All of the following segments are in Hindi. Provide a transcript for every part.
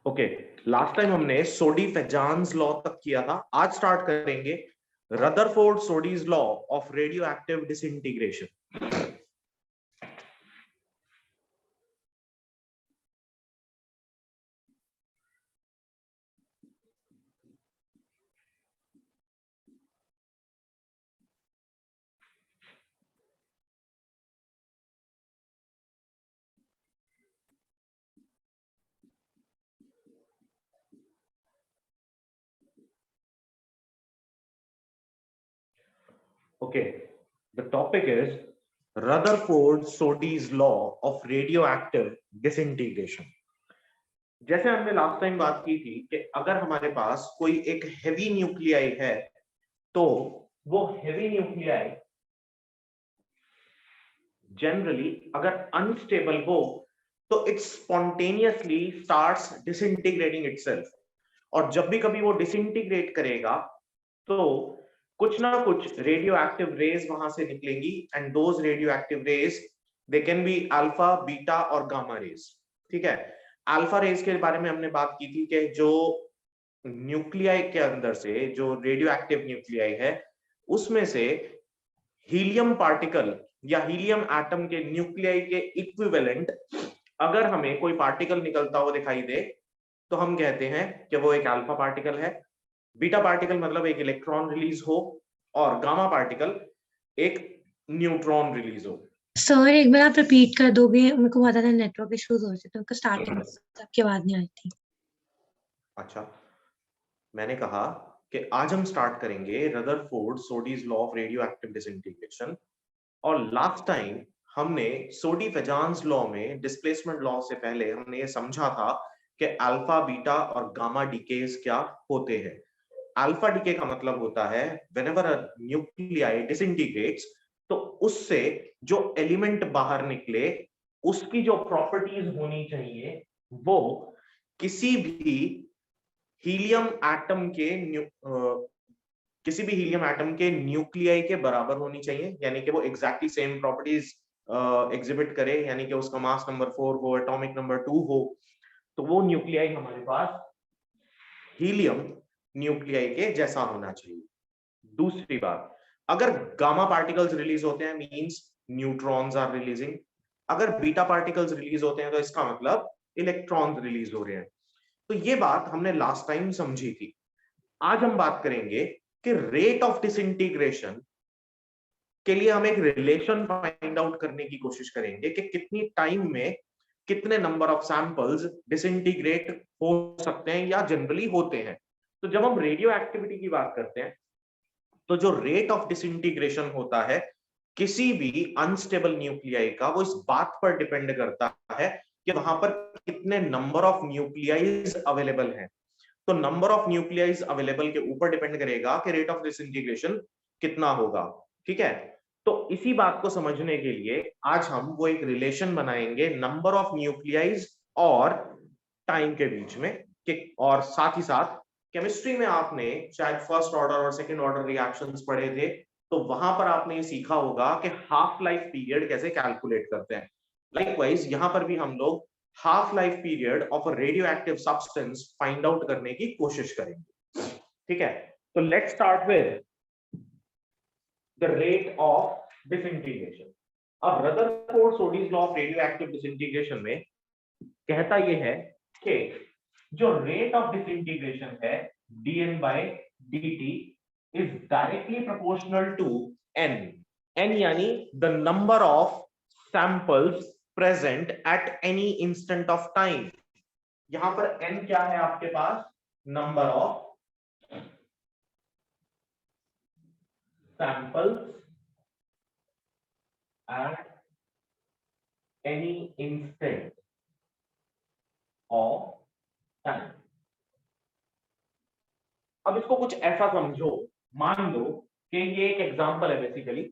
ओके, लास्ट टाइम हमने सोडी-फेजान्स लॉ तक किया था। आज स्टार्ट करेंगे Rutherford Soddy's law of radioactive disintegration. Okay, the topic is Rutherford-Soddy's law of radioactive disintegration। जैसे हमने लास्ट टाइम बात की थी कि अगर हमारे पास कोई एक हेवी न्यूक्लियाई है तो वो हेवी न्यूक्लियाई जनरली अगर अनस्टेबल हो तो it spontaneously starts disintegrating itself, और जब भी कभी वो डिसइंटीग्रेट करेगा तो कुछ ना कुछ रेडियो एक्टिव रेज वहां से निकलेंगी, and those radioactive rays they can be alpha, beta और गामा रेज। ठीक है, अल्फा रेज के बारे में हमने बात की थी कि जो न्यूक्लियाई के अंदर से जो रेडियो एक्टिव न्यूक्लियाई है उसमें से हीलियम पार्टिकल या हीलियम एटम के न्यूक्लियाई के इक्विवेलेंट अगर हमें कोई पार्टिकल निकलता हुआ दिखाई दे तो हम कहते हैं कि वो एक अल्फा पार्टिकल है, बीटा पार्टिकल मतलब एक इलेक्ट्रॉन रिलीज हो, और गामा पार्टिकल एक न्यूट्रॉन रिलीज हो। सर एक बार आप रिपीट कर दोगे, मेरे को पता था नेटवर्क इश्यूज हो रहे थे तो मेरे को स्टार्टिंग आपकी आवाज नहीं आई थी। अच्छा, मैंने कहा कि आज हम स्टार्ट करेंगे Rutherford Soddy's law of radioactive disintegration, और लास्ट टाइम हमने सोडी-फेजान्स लॉ में डिस्प्लेसमेंट लॉ से पहले हमने ये समझा था कि अल्फा, बीटा और गामा डीकेज क्या होते हैं। अल्फा डीके का मतलब होता है व्हेनेवर अ न्यूक्लियाई डिसइंटीग्रेट्स तो उससे जो एलिमेंट बाहर निकले उसकी जो प्रॉपर्टीज होनी चाहिए वो किसी भी हीलियम एटम के किसी भी हीलियम एटम के न्यूक्लियाई के बराबर होनी चाहिए, यानी कि वो एग्जैक्टली सेम प्रॉपर्टीज एग्जिबिट करे, यानी कि उसका मास नंबर 4 हो, एटॉमिक नंबर 2 हो, तो वो न्यूक्लियाई हमारे पास हीलियम न्यूक्लियाई के जैसा होना चाहिए। दूसरी बात, अगर गामा पार्टिकल्स रिलीज होते हैं मींस न्यूट्रॉन्स आर रिलीजिंग, अगर बीटा पार्टिकल्स रिलीज होते हैं तो इसका मतलब इलेक्ट्रॉन्स रिलीज हो रहे हैं। तो ये बात हमने लास्ट टाइम समझी थी। आज हम बात करेंगे कि रेट ऑफ डिसइंटीग्रेशन के लिए हम एक रिलेशन फाइंड आउट करने की कोशिश करेंगे कि कितनी टाइम में कितने नंबर ऑफ सैंपल्स डिसइंटीग्रेट हो सकते हैं या जनरली होते हैं। तो जब हम रेडियो एक्टिविटी की बात करते हैं तो जो रेट ऑफ डिसइंटीग्रेशन होता है किसी भी अनस्टेबल न्यूक्लियाई का, वो इस बात पर डिपेंड करता है कि वहां पर कितने नंबर ऑफ न्यूक्लियाइज अवेलेबल हैं। तो नंबर ऑफ न्यूक्लियाइज अवेलेबल के ऊपर डिपेंड करेगा कि रेट ऑफ डिसइंटीग्रेशन कितना होगा। ठीक है, तो इसी बात को समझने के लिए आज हम वो एक रिलेशन बनाएंगे नंबर ऑफ न्यूक्लियाइज और टाइम के बीच में। और साथ ही साथ केमिस्ट्री में आपने शायद फर्स्ट ऑर्डर और सेकंड ऑर्डर रिएक्शंस पढ़े थे, तो वहां पर आपने ये सीखा होगा कि हाफ लाइफ पीरियड कैसे कैलकुलेट करते हैं। लाइकवाइज यहां पर भी हम लोग half life period of a radioactive substance find out करने की कोशिश करेंगे। ठीक है, तो let's start with the rate of disintegration. अब Rutherford Soddy's law of radioactive disintegration में कहता यह है कि जो रेट ऑफ डिसइंटीग्रेशन है dN by dt is directly proportional to n। n यानी the number of samples present at any instant of time। यहां पर n क्या है आपके पास? Number of samples at any instant of time। अब इसको कुछ ऐसा समझो, मान लो कि ये एक एग्जांपल है। बेसिकली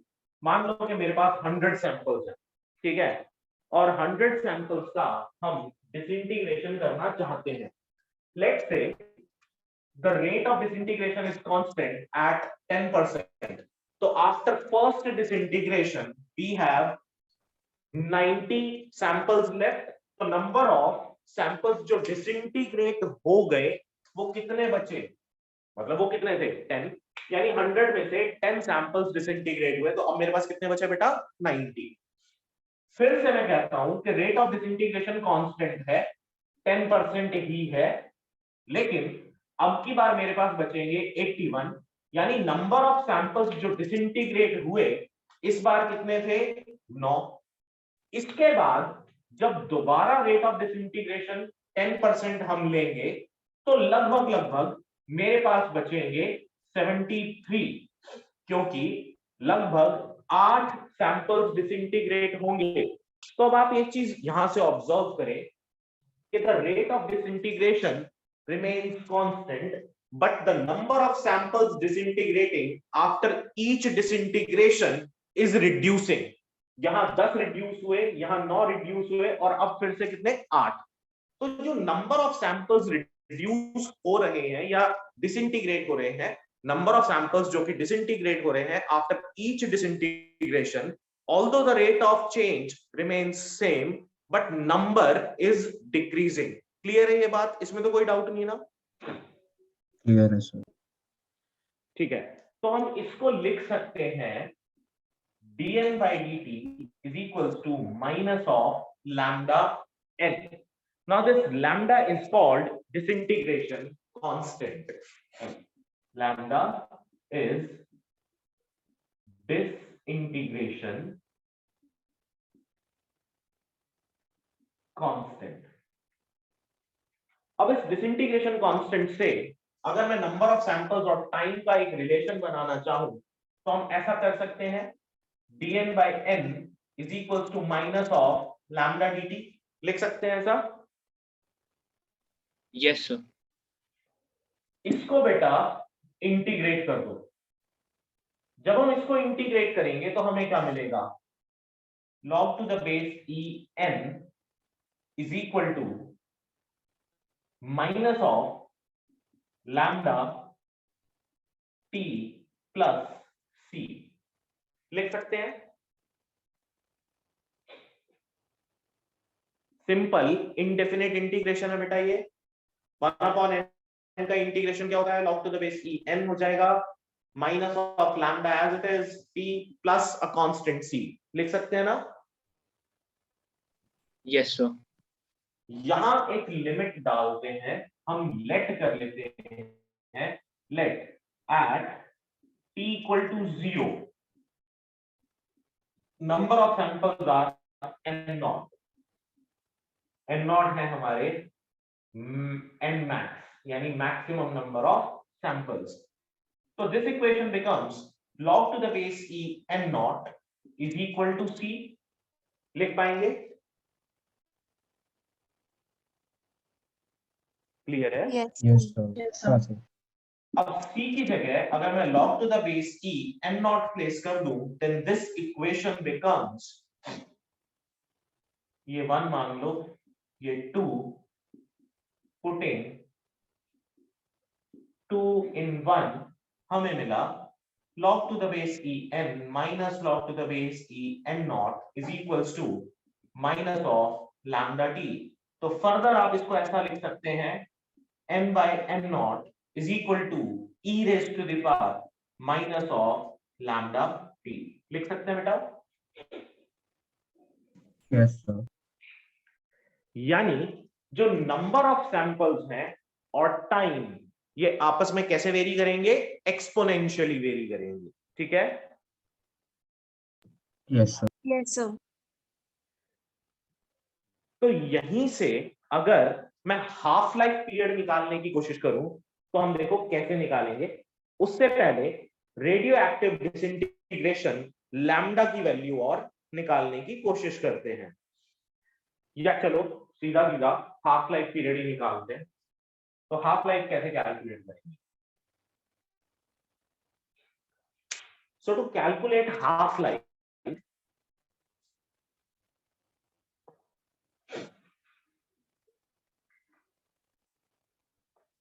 मान लो कि मेरे पास 100 सैंपल्स हैं, ठीक है, और 100 सैंपल्स का हम डिसइंटीग्रेशन करना चाहते हैं। Let's say the rate of disintegration is constant at 10%। तो after first disintegration we have 90 samples left. तो नंबर ऑफ सैंपल्स जो डिसइंटीग्रेट हो गए वो कितने बचे, मतलब वो कितने थे 10, यानी 100 में से 10 सैंपल्स डिसइंटीग्रेट हुए, तो अब मेरे पास कितने बचे बेटा 90। फिर से मैं कहता हूं कि रेट ऑफ डिसइंटीग्रेशन कांस्टेंट है, 10% ही है, लेकिन अब की बार मेरे पास बचेंगे 81, यानी नंबर ऑफ सैंपल्स जो डिसइंटीग्रेट हुए इस बार कितने थे 9। इसके बाद जब दोबारा रेट ऑफ डिसइंटीग्रेशन 10% हम लेंगे तो लगभग लगभग मेरे पास बचेंगे 73, क्योंकि लगभग 8 सैंपल्स डिसइंटीग्रेट होंगे। तो अब आप एक चीज यहां से ऑब्जर्व करें कि the rate of disintegration remains constant, but the number of samples disintegrating after each disintegration is reducing। यहां 10 रिड्यूस हुए, यहां 9 रिड्यूस हुए, और अब फिर से कितने 8। तो जो नंबर ऑफ सैंपल्स रिड्यूस हो रहे हैं या डिसइंटीग्रेट हो रहे हैं, नंबर ऑफ सैंपल्स जो कि डिसइंटीग्रेट हो रहे हैं after each disintegration, although the rate of change remains same but number is decreasing। Clear है ये बात, इसमें तो कोई डाउट नहीं ना? क्लियर है सर। ठीक है, तो हम इसको लिख सकते हैं dn by dt is equals to minus of lambda n। Now this lambda is called disintegration constant। Lambda is disintegration constant। अब इस डिसइंटीग्रेशन कांस्टेंट से अगर मैं नंबर ऑफ सैंपल्स और टाइम का एक रिलेशन बनाना चाहूं तो हम ऐसा कर सकते हैं, dn by n is equals to minus of lambda dt। लिख सकते हैं ऐसा? Yes sir. इसको बेटा इंटीग्रेट कर दो। जब हम इसको इंटीग्रेट करेंगे तो हमें क्या मिलेगा, log to the base en is equal to minus of lambda t plus c। लिख सकते हैं? सिंपल इंडेफिनिट इंटीग्रेशन है बेटा ये। 1/n का इंटीग्रेशन क्या होता है, log to the base en हो जाएगा, minus of lambda as it is t plus a constant c। लिख सकते हैं ना? Yes sir. यहां एक लिमिट डालते हैं, हम लेट कर लेते हैं, let at t equal to 0 number of samples are n not. n not है हमारे n max, यानी मैक्सिमम नंबर ऑफ सैंपल्स। तो this equation becomes log to the base e n naught is equal to c। लिख पाएंगे? क्लियर है? Yes sir. Yes, हाँ sir. सर। अब c की जगह अगर मैं log to the base e n naught place कर दूं, then this equation becomes, ये 1 मान लो, ये 2, putting 2 in 1 हमें मिला log to the base e n minus log to the base e n naught is equals to minus of lambda t। तो फर्दर आप इसको ऐसा लिख सकते हैं, n by n naught is equal to e raised to the power minus of lambda t। लिख सकते हैं बेटा? Yes sir. यानी जो नंबर ऑफ सैंपल्स हैं और टाइम, ये आपस में कैसे वेरी करेंगे, एक्सपोनेंशियली वेरी करेंगे। ठीक है? Yes sir. Yes sir. तो यहीं से अगर मैं हाफ लाइफ पीरियड निकालने की कोशिश करूं तो हम देखो कैसे निकालेंगे। उससे पहले रेडियो एक्टिव डिसइंटीग्रेशन लैम्डा की वैल्यू और निकालने की कोशिश करते हैं, या चलो सीधा सीधा हाफ लाइफ पीरियड ही निकालते हैं। तो हाफ लाइफ कैसे कैलकुलेट करेंगे? सो टू कैलकुलेट हाफ लाइफ,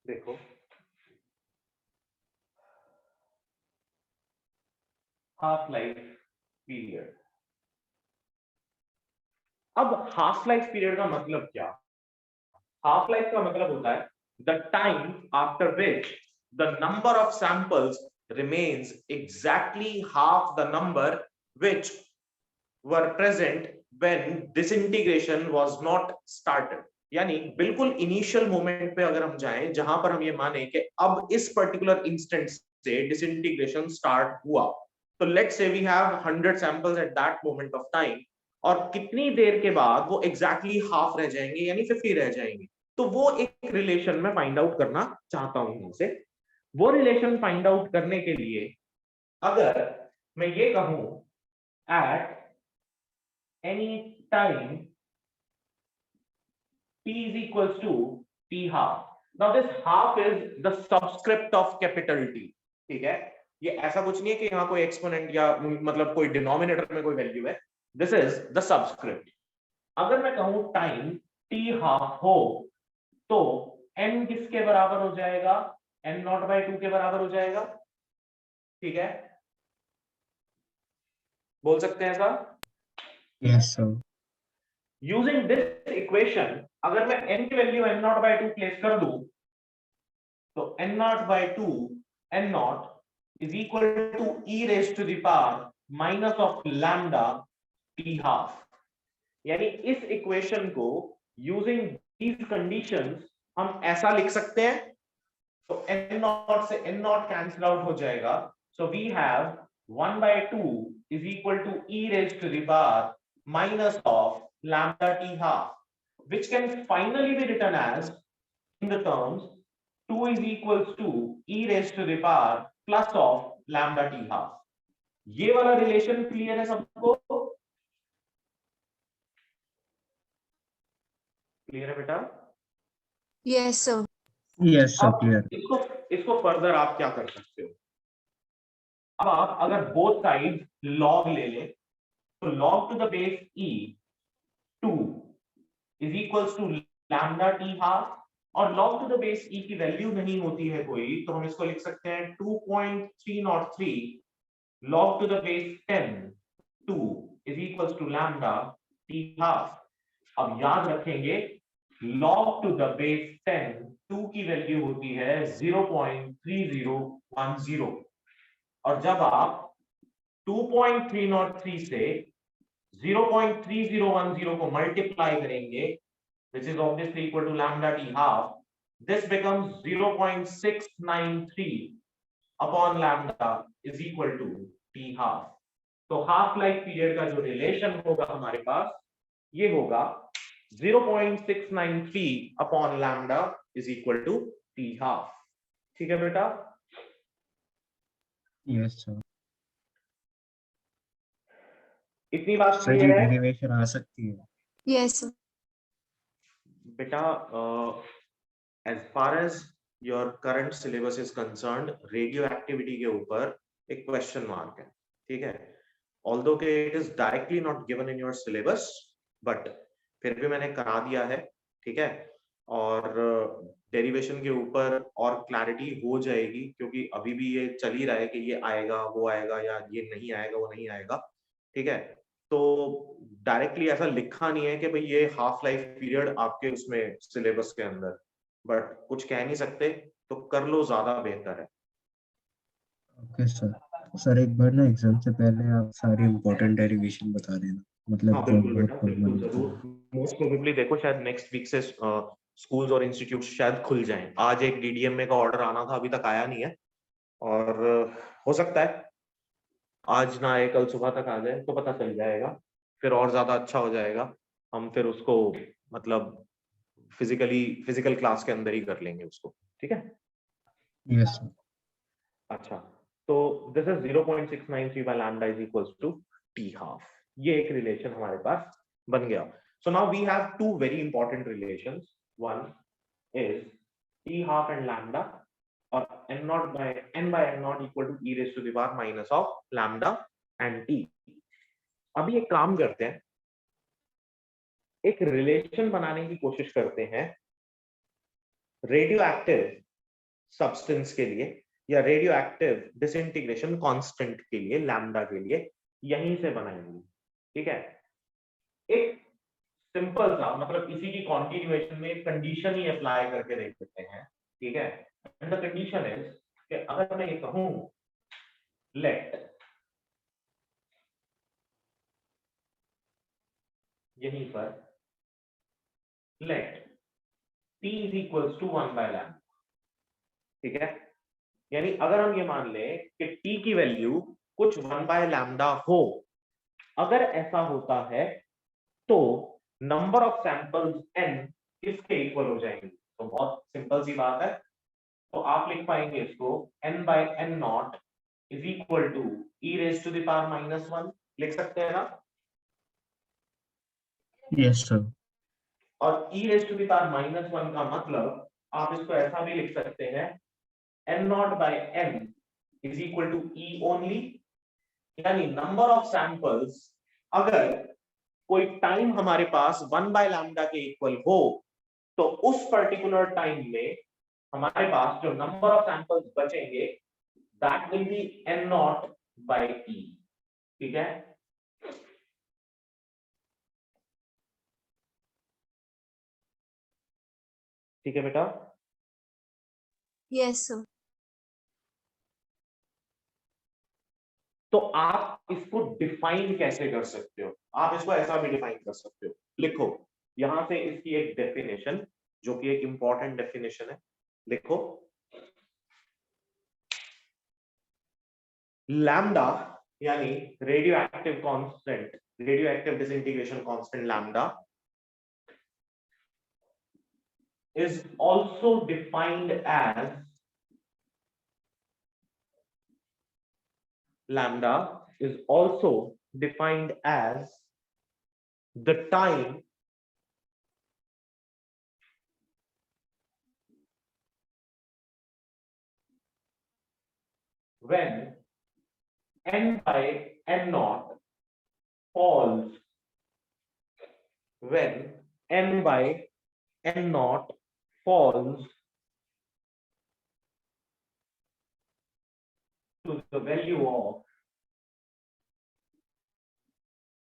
देखो हाफ लाइफ पीरियड। अब हाफ लाइफ पीरियड का मतलब क्या? हाफ लाइफ का मतलब होता है the time after which the number of samples remains exactly half the number which were present when disintegration was not started. यानी बिल्कुल इनिशियल मोमेंट पे अगर हम जाएं जहां पर हम ये माने कि अब इस पर्टिकुलर इंस्टेंट से डिसइंटीग्रेशन स्टार्ट हुआ, तो let's say we have 100 samples at that moment of time, और कितनी देर के बाद वो एग्जैक्टली हाफ रह जाएंगे यानी 50 रह जाएंगे, तो वो एक रिलेशन में फाइंड आउट करना चाहता हूं उनसे। वो रिलेशन फाइंड आउट करने के लिए अगर मैं ये कहूं eight any time t is equals to t half. Now this half is the subscript of capital T. ठीक है, ये ऐसा कुछ नहीं है कि यहाँ कोई एक्सपोनेंट या मतलब कोई डिनोमिनेटर में कोई वैल्यू है, दिस इज द सबस्क्रिप्ट। अगर मैं कहूं टाइम t हाफ हो तो n किसके बराबर हो जाएगा, n नॉट बाय 2 के बराबर हो जाएगा। ठीक है, बोल सकते हैं sir? Yes, sir. Using this equation अगर मैं n की value n not by 2 place कर दूं तो n not by 2 n not is equal to e raise to the power minus of lambda t half. यानी इस इक्वेशन को यूजिंग दीज कंडीशंस हम ऐसा लिख सकते हैं, तो n नॉट से n नॉट कैंसिल आउट हो जाएगा, so we have 1 by 2 is equal to e raised to the power minus of lambda t half, which can finally be written as in the terms 2 is equals to e raised to the power plus of lambda t half. ये वाला रिलेशन क्लियर है सबको? क्लियर है बेटा? Yes, sir. Yes, sir. अब Clear. इसको फर्दर आप क्या कर सकते हो, अब आप अगर बोथ साइड लॉग ले ले तो log to the base e 2 is equals to lambda t half, और log to the base e की वैल्यू नहीं होती है कोई, तो हम इसको लिख सकते हैं 2.303 log to the base 10 2 is equals to lambda t half। अब याद रखेंगे log to the base 10 2 की वैल्यू होती है 0.3010, और जब आप 2.303 से 0.3010 को मल्टीप्लाई करेंगे, which is obviously equal to lambda t half, this becomes 0.693 upon lambda is equal to t half। तो हाफ लाइफ पीरियड का जो रिलेशन होगा हमारे पास ये होगा 0.693 upon lambda is equal to t half। ठीक है बेटा? Yes, sir. इतनी बात सर ये क्लियर है डेरिवेशन आ सकती है? Yes, sir. बेटा? as far as your current syllabus is concerned, radio activity के ऊपर एक क्वेश्चन मार्क है, ठीक है? although के it is directly not given in your syllabus, but फिर भी मैंने करा दिया है, ठीक है? और डेरिवेशन के ऊपर और क्लैरिटी हो जाएगी, क्योंकि अभी भी ये चल ही रहा है कि ये आएगा वो आएगा या ये नहीं आएगा वो नहीं आएगा, ठीक है? तो डायरेक्टली ऐसा लिखा नहीं है कि भाई ये हाफ लाइफ पीरियड आपके उसमें सिलेबस के अंदर, बट कुछ कह नहीं सकते, तो कर लो, ज्यादा बेहतर है। Okay sir. सर एक बार ना एग्जाम से पहले आप सारी इम्पोर्टेंट डेरिवेशन बता देना, मतलब हाँ जो बिल्कुल बहुत बेटा, कॉमन बिल्कुल होता है। जरूर। मोस्ट प्रोबेबली देखो शायद नेक्स्ट वीक से स्कूल्स और इंस्टीट्यूट्स शायद खुल जाएं। आज एक डीडीएमए का ऑर्डर आना था, अभी तक आया नहीं है, और हो सकता है आज ना आए कल सुबह तक आ जाए, तो पता चल जाएगा, फिर और ज्यादा अच्छा हो जाएगा। हम फिर उसको मतलब फिजिकल क्लास के अंदर ही कर लेंगे उसको, ठीक है? Yes sir. अच्छा, तो this is 0.693 by lambda is equals to t half। ये एक रिलेशन हमारे पास बन गया। So now we have two very important relations. One is t half and lambda, और n naught by n naught equal to e raised to the power minus of lambda and t। अभी एक काम करते हैं, एक रिलेशन बनाने की कोशिश करते हैं रेडियो एक्टिव सब्सटेंस के लिए या रेडियो एक्टिव डिसइंटीग्रेशन कांस्टेंट के लिए, लैम्डा के लिए, यहीं से बनाएंगे, ठीक है? एक सिंपल सा, मतलब इसी की कॉन्टिन्यूएशन में कंडीशन ही अप्लाई करके देख सकते हैं, ठीक है। एंड द कंडीशन इज कि अगर मैं ये कहूं लेट यहीं पर let t is equals to 1 by lambda, ठीक है। यानी अगर हम ये मान लें कि t की वैल्यू कुछ 1 बाय लैम्डा हो, अगर ऐसा होता है तो नंबर ऑफ सैंपल्स n किसके इक्वल हो जाएंगे। तो बहुत सिंपल सी बात है, तो आप लिख पाएंगे इसको n by n not is equal to e raise to the power minus 1, लिख सकते हैं ना। Yes sir. और e raise to the power minus 1 का मतलब आप इसको ऐसा भी लिख सकते हैं n not by n is equal to e only, यानी नंबर ऑफ सैंपल्स अगर कोई टाइम हमारे पास 1 बाय लैम्डा के इक्वल हो, तो उस पर्टिकुलर टाइम में हमारे पास जो नंबर ऑफ सैंपल्स बचेंगे that will be n not by e, ठीक है। ठीक है बेटा। Yes, sir. तो आप इसको डिफाइन कैसे कर सकते हो, आप इसको ऐसा भी डिफाइन कर सकते हो, लिखो यहां से इसकी एक डेफिनेशन, जो कि एक इंपॉर्टेंट डेफिनेशन है, लिखो लैम्डा यानी radio active constant, radio active disintegration constant lambda is also defined as lambda is also defined as the time when n by n naught falls, when n by n naught falls to the value of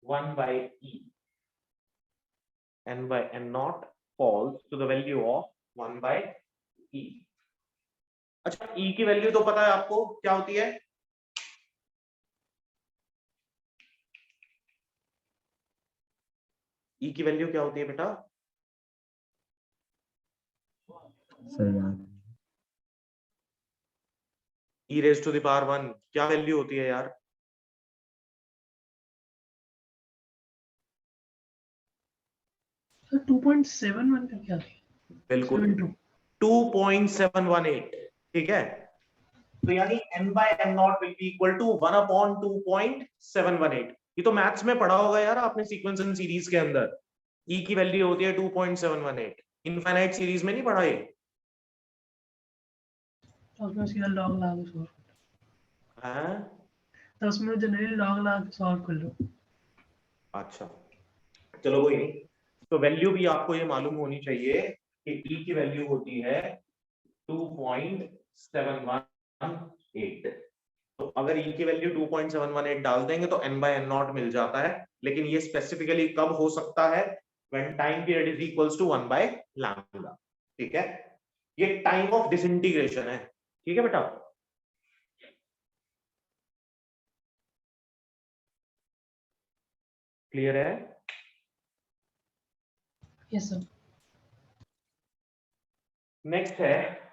1 by e, n by n naught falls to the value of 1 by e। अच्छा, e की वैल्यू तो पता है आपको क्या होती है, e की वैल्यू क्या होती है बेटा। सर याद e raise to the power 1 क्या वैल्यू होती है यार। सर 2.71 का क्या था? बिल्कुल 2.718, ठीक है। तो यानी n by n not will be equal to 1 upon 2.718। ये तो मैथ्स में पढ़ा होगा यार आपने, सीक्वेंस एंड सीरीज के अंदर e की वैल्यू होती है 2.718, इनफाइनाइट सीरीज में नहीं पढ़ा ये। तो उसमें सीधा लॉग ला के सॉल्व, हैं? तो उसमें जनरली लॉग ला के सॉल्व कर लो। अच्छा चलो कोई नहीं, तो वैल्यू भी आपको ये मालूम होनी चाहिए कि e की वैल्यू होती है 2.718। तो अगर e की वैल्यू 2.718 डाल देंगे तो n by n नॉट मिल जाता है, लेकिन ये स्पेसिफिकली कब हो सकता है, when time period is equals to 1 by lambda, ठीक है। ये टाइम ऑफ डिसइंटीग्रेशन है, ठीक है बेटा। क्लियर है। Yes sir. नेक्स्ट है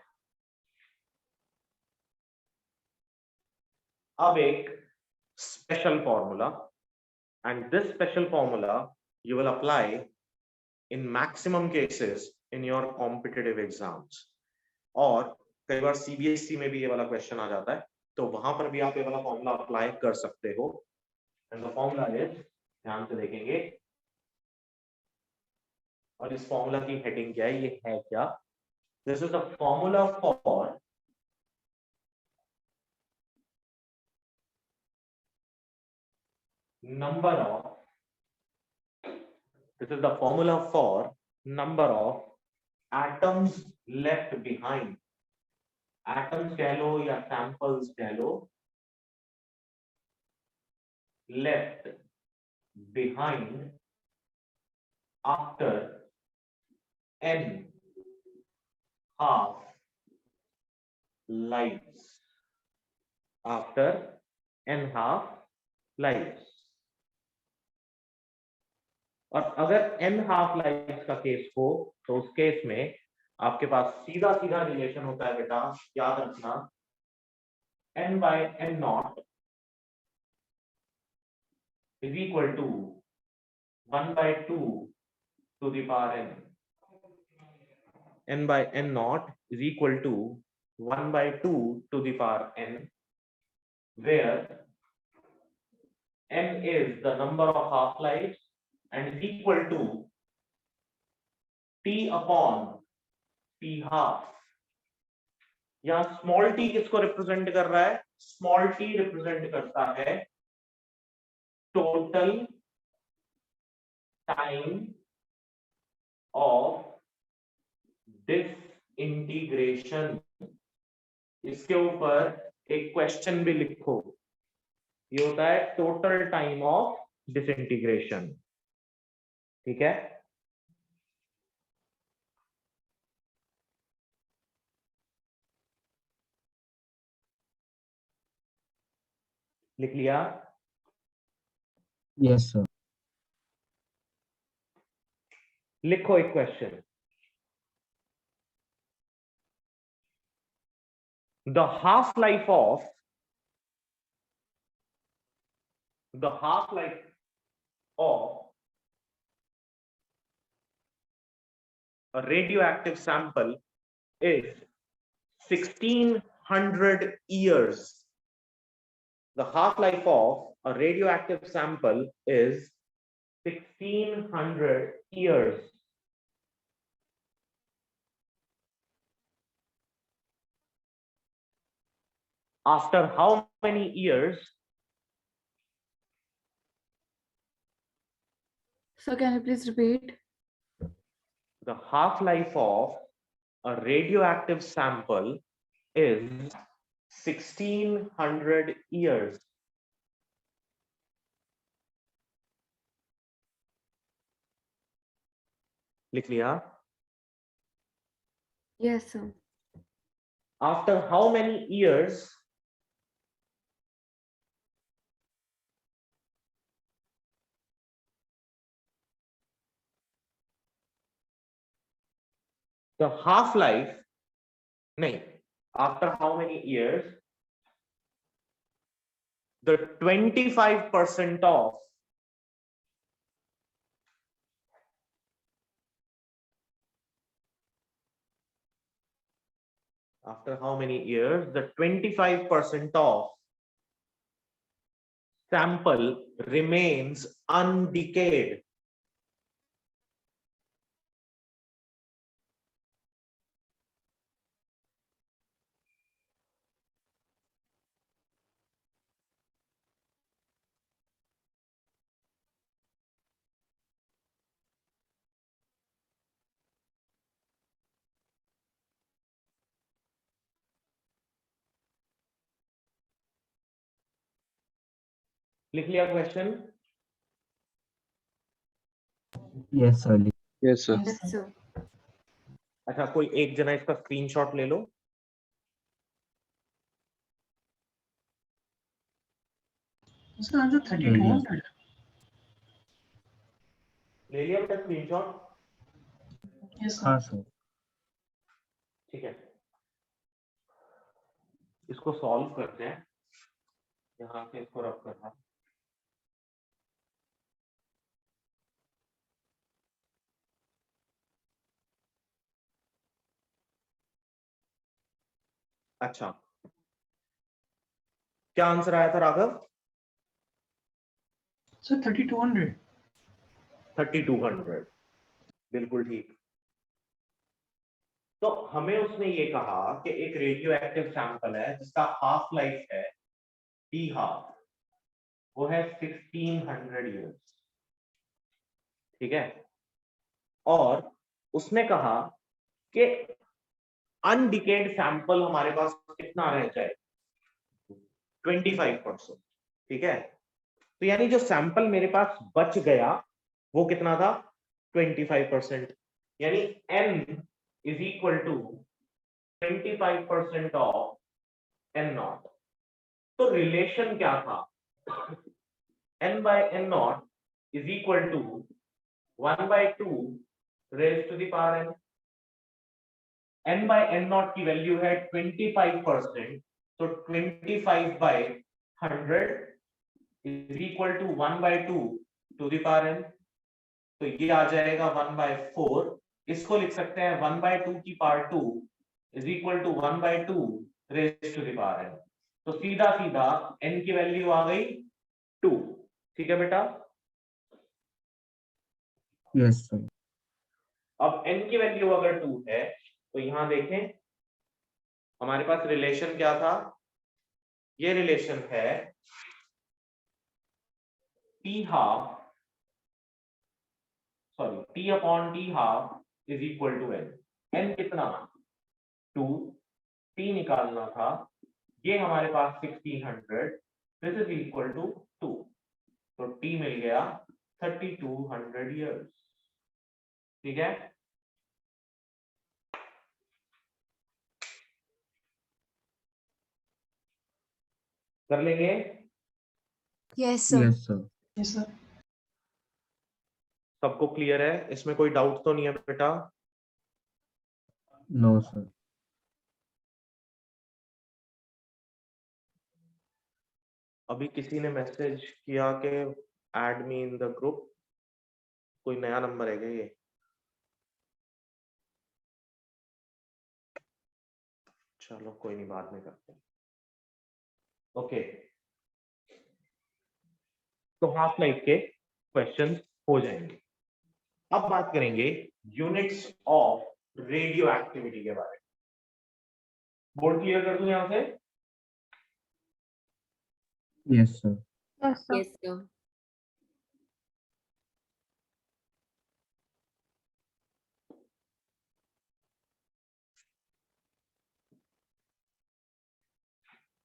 अब एक special formula, and this special formula you will apply in maximum cases in your competitive exams, और कई बार सीबीएसई में भी ये वाला क्वेश्चन आ जाता है, तो वहां पर भी आप ये वाला फॉर्मूला अप्लाई कर सकते हो। एंड द फॉर्मूला इज, ध्यान से देखेंगे, और इस फॉर्मूला की हेडिंग क्या है, ये है क्या, this is the formula for number of, this is the formula for number of atoms left behind, atoms कह लो या samples कह लो, left behind after n half lives, after n half lives। और अगर n हाफ लाइफ का केस हो तो उस केस में आपके पास सीधा सीधा रिलेशन होता है बेटा, याद रखना, n by n naught is equal to 1 by 2 to the power n। n by n naught is equal to 1 by 2 to the power n, where n is the number of half lives and is equal to t upon t half। यहां स्मॉल t किसको रिप्रेजेंट कर रहा है? स्मॉल t रिप्रेजेंट करता है टोटल टाइम ऑफ डिसइंटीग्रेशन। इसके ऊपर एक क्वेश्चन भी लिखो, ये होता है टोटल टाइम ऑफ डिसइंटीग्रेशन। ठीक है, लिख लिया? Yes sir. लिखो एक question. The half-life of a radioactive sample is 1600 years. The half-life of a radioactive sample is 1600 years. After how many years? So can you please repeat? The half-life of a radioactive sample is 1600 years. लिख लिया? Yes, sir. After how many years the half-life, nahi, after how many years the 25% of after how many years the 25% of sample remains undecayed? लिख लिया question? Yes sir. Yes sir. Yes, sir. अच्छा, कोई एक जना इसका स्क्रीनशॉट ले लो। उसका आंसर 3200 ले लिया बेटा स्क्रीनशॉट? यस हाँ सर। सर। ठीक है, इसको सॉल्व करते हैं। यहाँ से इसको रब करना। अच्छा, क्या आंसर आया था राघव? सर 3200। 3200, बिल्कुल ठीक। तो हमें उसने ये कहा कि एक रेडियो एक्टिव सैंपल है जिसका हाफ लाइफ है टी हाफ, वो है 1600 इयर्स। ठीक है, और उसने कहा कि अनडिकेड सैंपल हमारे पास कितना रह जाए? 25%। ठीक है, तो यानी जो सैंपल मेरे पास बच गया वो कितना था? 25%, यानी n is equal to 25% of n naught। तो रिलेशन क्या था? n by n naught is equal to 1 by 2 raised to the power n। n by n naught की वैल्यू है 25%, तो 25 by 100 is equal to 1 by 2 to the power n। तो ये आ जाएगा 1 by 4। इसको लिख सकते हैं 1 by 2 की power 2 is equal to 1 by 2 raised to the power n। तो सीधा सीधा n की वैल्यू आ गई 2। ठीक है बेटा? Yes sir. अब n की वैल्यू अगर 2 है तो यहां देखें हमारे पास रिलेशन क्या था? ये रिलेशन है t upon t half is equal to n। n कितना? 2, t निकालना था, ये हमारे पास 1600, दिस इज इक्वल टू 2, तो t मिल गया 3200 years। ठीक है? कर लेंगे? Yes, sir. Yes sir. Yes, sir. सबको क्लियर है? इसमें कोई डाउट तो नहीं है बेटा? No sir. अभी किसी ने मैसेज किया कि add me in the group, कोई नया नंबर है क्या ये? चलो कोई नहीं, बाद में करते हैं। ओके, तो हाफ लाइफ के क्वेश्चंस हो जाएंगे। अब बात करेंगे यूनिट्स ऑफ रेडियो एक्टिविटी के बारे में। बोर्ड क्लियर कर दूं यहां से? Yes sir. Yes, sir. Yes, sir.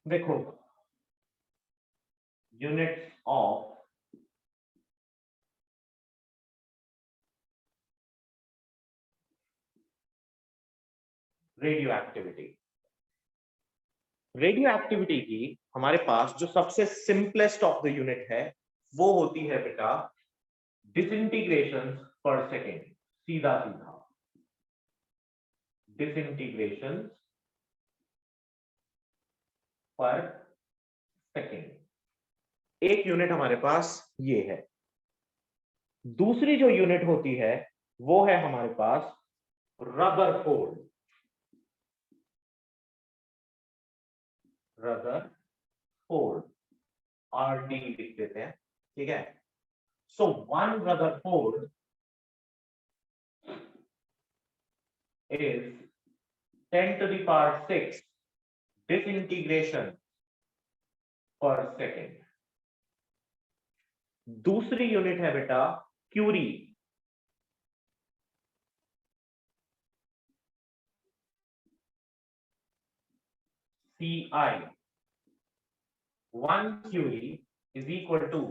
देखो, units of radio activity. Radio activity की हमारे पास जो सबसे सिंपलेस्ट ऑफ द यूनिट है वो होती है बेटा डिसइंटीग्रेशन पर सेकेंड। सीधा सीधा डिसइंटीग्रेशन पर सेकेंड। एक यूनिट हमारे पास ये है। दूसरी जो यूनिट होती है वो है हमारे पास रदरफोर्ड। रदरफोर्ड, RD लिख देते हैं। ठीक है? सो 1 Rutherford is 10 to the power 6 disintegration per second। दूसरी यूनिट है बेटा Curie. CI, 1 curie is equal to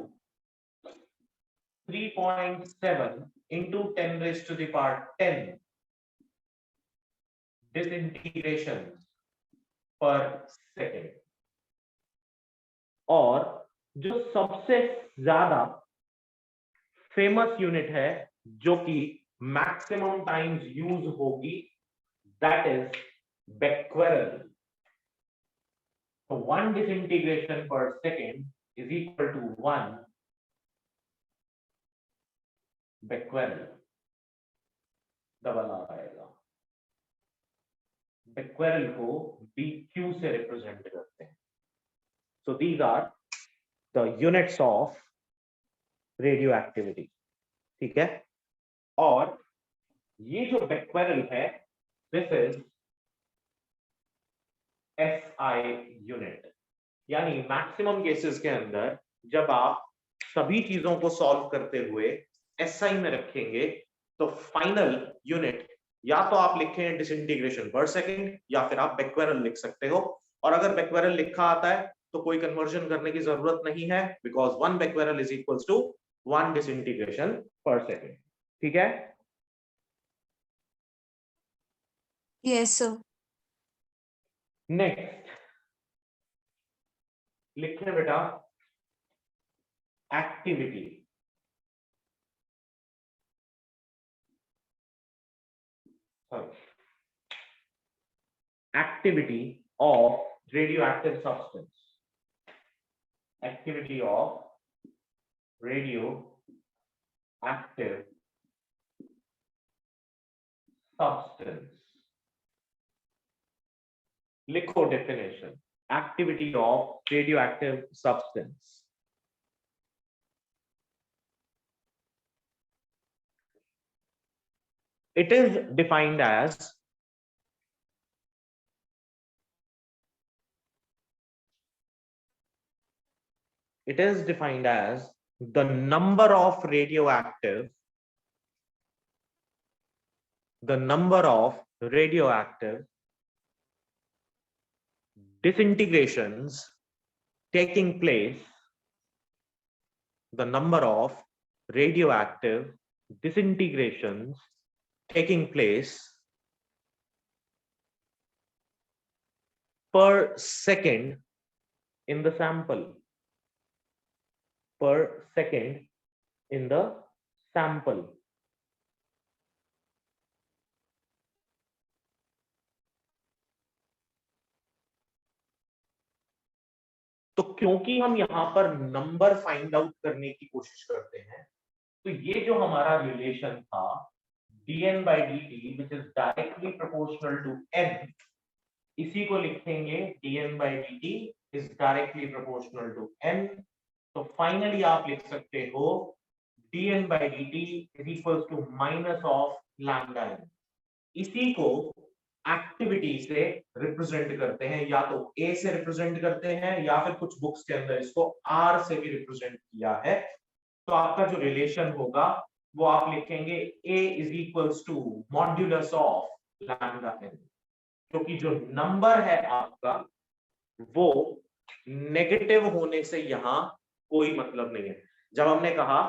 3.7 into 10 raised to the power 10 disintegration per second। और जो सबसे ज्यादा फेमस यूनिट है जो कि मैक्सिमम टाइम्स यूज होगी, that is बेक्वेरल। So 1 disintegration per second is equal to 1 becquerel। Double आ आएगा। becquerel को BQ से रिप्रेजेंट करते हैं। So these are the units of radioactivity। ठीक है? और ये जो becquerel है, this is SI यूनिट। यानी मैक्सिमम केसेस के अंदर जब आप सभी चीजों को सॉल्व करते हुए SI में रखेंगे तो फाइनल यूनिट या तो आप लिखें डिसइंटीग्रेशन पर सेकंड या फिर आप बेक्वेरल लिख सकते हो। और अगर बेक्वेरल लिखा आता है तो कोई कन्वर्जन करने की जरूरत नहीं है, because 1 becquerel is equals to 1 disintegration per second. ठीक है? Yes, sir. नेक्स्ट लिखें बेटा activity. Activity of radioactive substance. Activity of radioactive substance. लिखो definition, activity of radioactive substance. It is defined as the number of radioactive disintegrations taking place, the number of radioactive disintegrations taking place per second in the sample, per second in the sample. तो क्योंकि हम यहां पर नंबर फाइंड आउट करने की कोशिश करते हैं, तो ये जो हमारा रिलेशन था dn by dt which is directly proportional to n, इसी को लिखेंगे dn by dt is directly proportional to n। तो फाइनली आप लिख सकते हो dn by dt is equals to minus of lambda n। इसी को एक्टिविटी से रिप्रेजेंट करते हैं, या तो ए से रिप्रेजेंट करते हैं या फिर कुछ बुक्स के अंदर इसको आर से भी रिप्रेजेंट किया है। तो आपका जो रिलेशन होगा वो आप लिखेंगे a is equals to modulus of lambda n, क्योंकि जो नंबर है आपका वो नेगेटिव होने से यहां कोई मतलब नहीं है। जब हमने कहा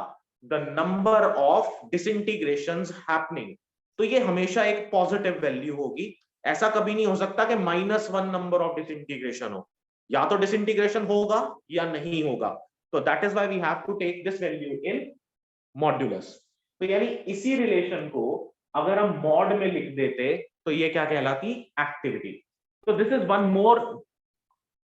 द नंबर ऑफ डिसइंटीग्रेशंस हैपनिंग, तो ये हमेशा एक पॉजिटिव वैल्यू होगी। ऐसा कभी नहीं हो सकता कि -1 नंबर ऑफ डिसइंटीग्रेशन हो, या तो डिसइंटीग्रेशन होगा या नहीं होगा। तो that is why we have to take this value in modulus. तो यानी इसी रिलेशन को अगर हम मॉड में लिख देते तो ये क्या कहलाती? एक्टिविटी। तो this is one more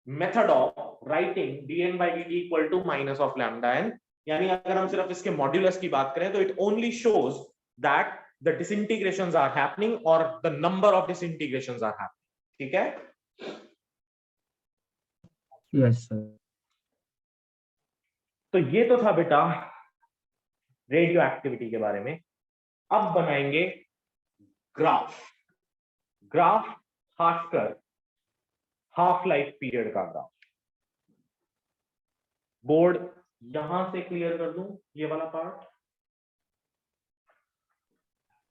method of writing dn by dt equal to minus of lambda n। यानी अगर हम सिर्फ इसके मॉड्यूलस की बात करें तो it only shows that the disintegrations are happening or the number of disintegrations are happening। ठीक है? Yes sir. तो ये तो था बेटा रेडियो एक्टिविटी के बारे में। अब बनाएंगे ग्राफ। ग्राफ खासकर हाफ लाइफ पीरियड का ग्राफ। बोर्ड यहां से क्लियर कर दूं ये वाला पार्ट।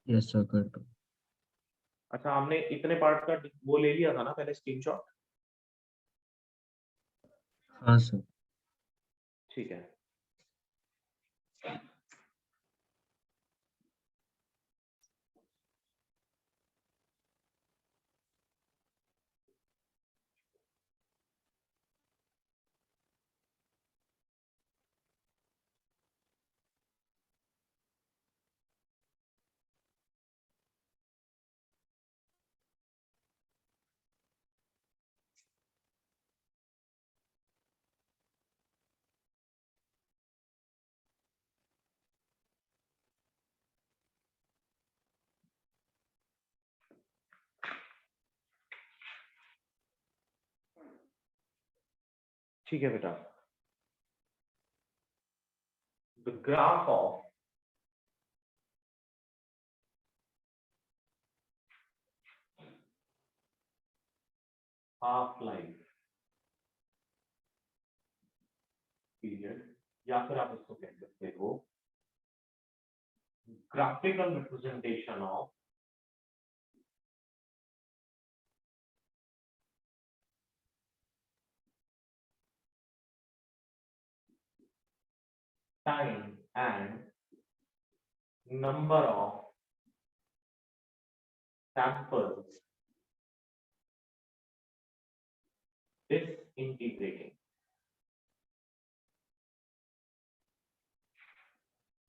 यस सर कर दो। अच्छा, हमने इतने पार्ट का वो ले लिया था ना पहले स्क्रीनशॉट? हाँ सर। ठीक है। ठीक है बेटा, the graph of half life period, या फिर आप इसको कह सकते हो graphical representation of time and number of samples disintegrating.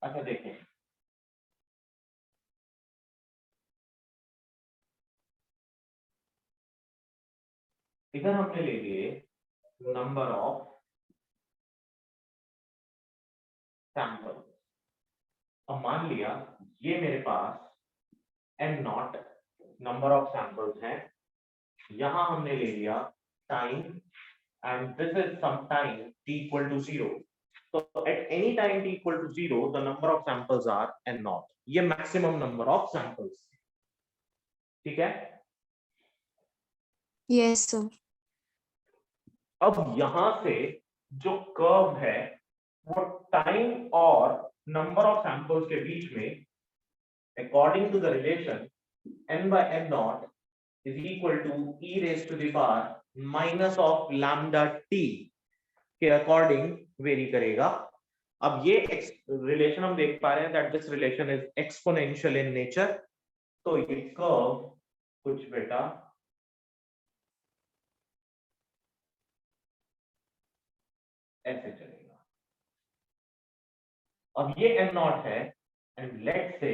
अच्छा देखें, इधर हमने ले लिए नंबर ऑफ सैंपल। अब मान लिया ये मेरे पास n not number of samples हैं, यहां हमने ले लिया time and this is some time t equal to 0। तो at any time t equal to 0 the number of samples are n not, ये मैक्सिमम नंबर ऑफ सैंपल्स। ठीक है, Yes, sir. अब यहां से जो कर्व है वो टाइम और नंबर ऑफ सैंपल्स के बीच में according to the relation n by n naught is equal to e raised to the power minus of lambda t के अकॉर्डिंग वेरी करेगा। अब ये रिलेशन हम देख पा रहे हैं that this relation is exponential in nature. तो ये कर्व कुछ बेटा ऐसे चलेगा। अब ये n नॉट है and let's say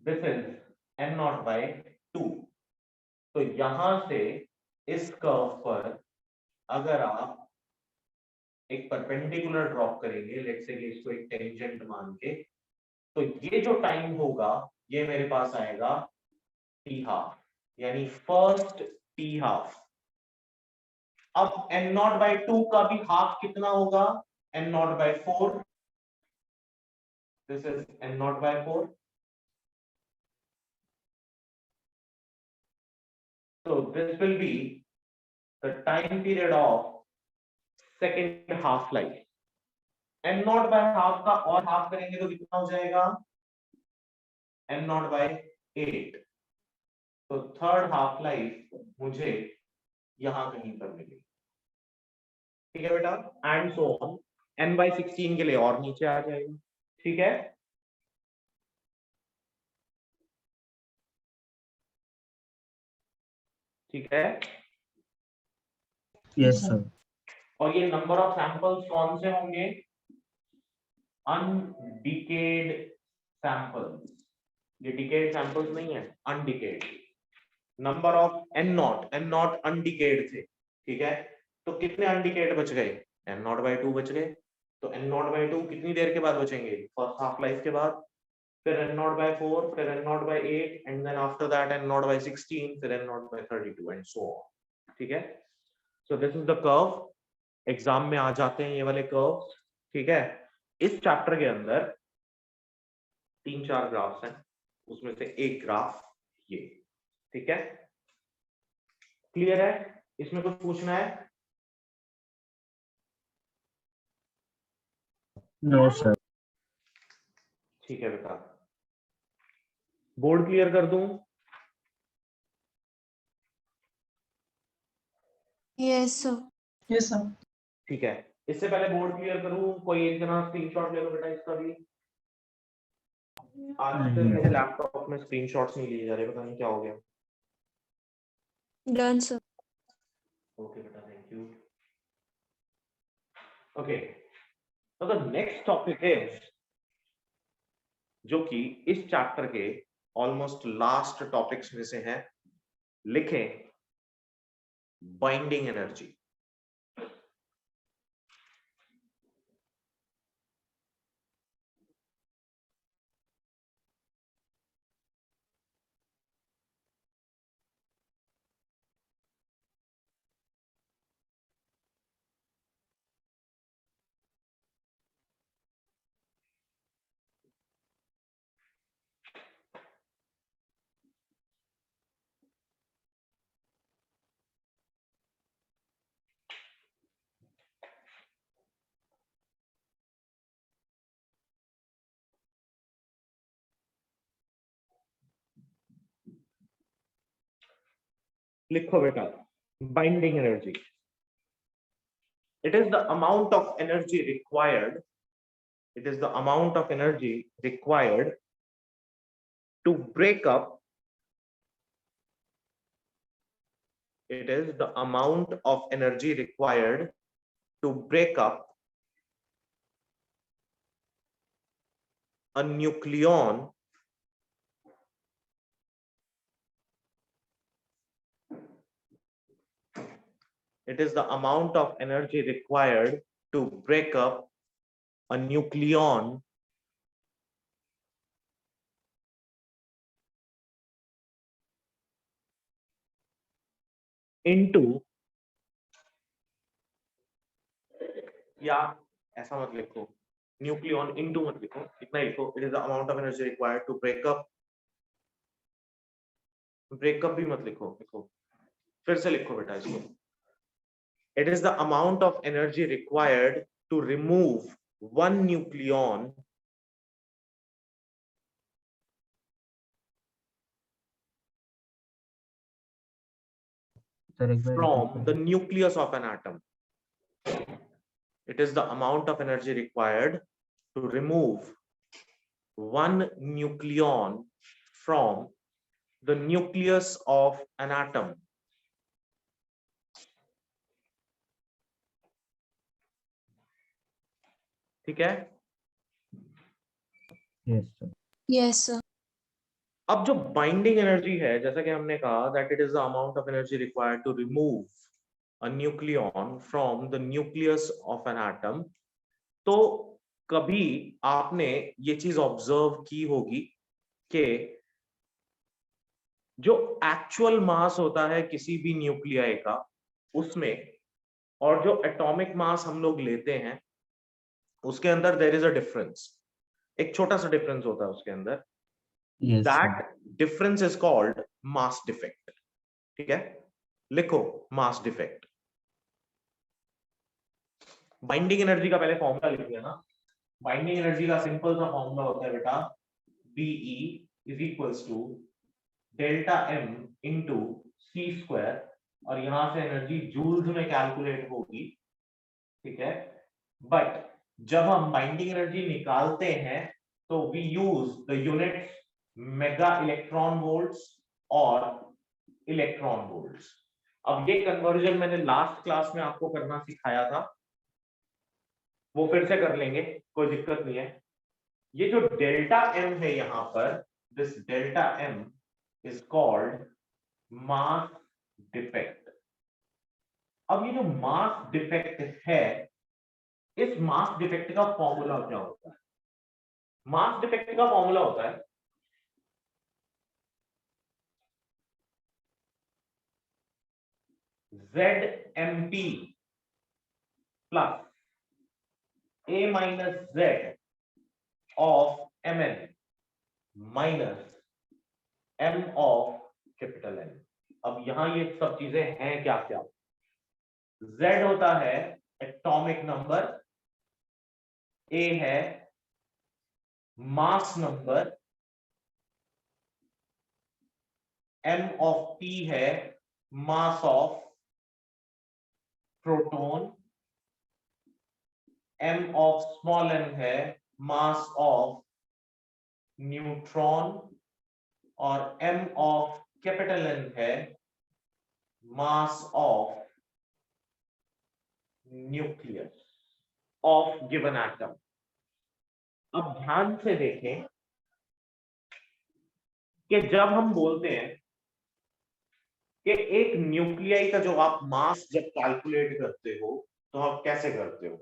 this is n not by 2। तो यहां से इस कर्व पर अगर आप एक परपेंडिकुलर ड्रॉप करेंगे, लेट्स से इसको एक टेंजेंट मान के, तो ये जो टाइम होगा ये मेरे पास आएगा t हाफ, यानी फर्स्ट t हाफ। अब n नॉट बाय 2 का भी हाफ कितना होगा? n not by 4। This is n not by 4। So this will be the time period of second half life. n not by half का और हाफ करेंगे तो कितना हो जाएगा? n not by 8। तो थर्ड हाफ लाइफ मुझे यहां कहीं पर मिलेगी। ठीक है बेटा, and so on n by 16 के लिए और नीचे आ जाएगा। ठीक है, ठीक है। Yes sir. और ये नंबर ऑफ सैंपल्स कौन से होंगे? अनडिकेड सैंपल्स। ये डिकेड सैंपल्स नहीं है, अनडिकेड। नंबर ऑफ n नॉट अनडिकेड थे। ठीक है, तो कितने अनडिकेड बच गए? n नॉट बाय 2 बच गए। तो n नॉट बाय 2 कितनी देर के बाद बचेंगे? फर्स्ट हाफ लाइफ के बाद। फिर n नॉट बाय 4, फिर n not by 8 and then after that n not by 16, फिर n not by 32 and so on. ठीक है, so this is the curve. Exam में आ जाते हैं ये वाले कर्व। ठीक है, इस चैप्टर के अंदर 3-4 ग्राफ्स हैं, उसमें से एक ग्राफ ये। ठीक है, क्लियर है? इसमें कुछ पूछना है? No sir. ठीक है बेटा, बोर्ड क्लियर कर दूं? Yes, sir. Yes, sir. ठीक है, इससे पहले बोर्ड क्लियर करूं, कोई एक जना स्क्रीनशॉट ले लो बेटा इसका भी। आजकल नहीं, मेरे sir. लैपटॉप में स्क्रीनशॉट्स नहीं लिए जा रहे, पता नहीं क्या हो गया। Done, sir. ओके बेटा, थैंक यू। ओके, तो द नेक्स्ट टॉपिक इज, जो कि इस चैप्टर के ऑलमोस्ट लास्ट टॉपिक्स में से है, लिखें बाइंडिंग एनर्जी। लिखो बेटा, binding energy. It is the amount of energy required It is the amount of energy required to break up. It is the amount of energy required to break up a nucleon It is the amount of energy required to break up a nucleon into, या ऐसा मत लिखो, न्यूक्लियन इनटू मत लिखो, इतना ही लिखो, it is the amount of energy required to break up भी मत लिखो, फिर से लिखो बेटा इसको, it is the amount of energy required to remove one nucleon from the nucleus of an atom. It is the amount of energy required to remove one nucleon from the nucleus of an atom. ठीक है? Yes, sir. Yes, sir. अब जो बाइंडिंग एनर्जी है, जैसा कि हमने कहा that it is the amount of energy required to remove a nucleon from the nucleus of an atom. तो कभी आपने ये चीज ऑब्जर्व की होगी कि जो एक्चुअल मास होता है किसी भी न्यूक्लियाई का उसमें और जो एटॉमिक मास हम लोग लेते हैं उसके अंदर देयर इज अ डिफरेंस, एक छोटा सा डिफरेंस होता है उसके अंदर. Yes, That difference is called mass defect. ठीक है, लिखो mass defect. बाइंडिंग एनर्जी का पहले फॉर्मूला लिख लिया ना. बाइंडिंग एनर्जी का सिंपल सा फॉर्मूला होता है बेटा, BE is equals to delta M into C square, और यहां से एनर्जी जूल्स में कैलकुलेट होगी. ठीक है, बट जब हम बाइंडिंग एनर्जी निकालते हैं तो we use the units mega electron volts और इलेक्ट्रॉन वोल्ट्स. अब ये कन्वर्जन मैंने लास्ट क्लास में आपको करना सिखाया था, वो फिर से कर लेंगे, कोई दिक्कत नहीं है. ये जो डेल्टा एम है यहां पर, this delta M is called mass defect. अब ये जो मास डिफेक्ट है, इस मास डिफेक्ट का फॉर्मूला क्या होता है? मास डिफेक्ट का फॉर्मूला होता है ZMP plus A minus Z of Mn minus M of capital N. अब यहां ये सब चीजें हैं क्या क्या? Z होता है एटॉमिक नंबर, A है mass number, M of P है mass of proton, M of small m है मास ऑफ न्यूट्रॉन, और M of कैपिटल N है मास of nucleus of given atom. अब ध्यान से देखें कि जब हम बोलते हैं कि एक न्यूक्लियाई का जो आप मास जब कैलकुलेट करते हो तो आप कैसे करते हो?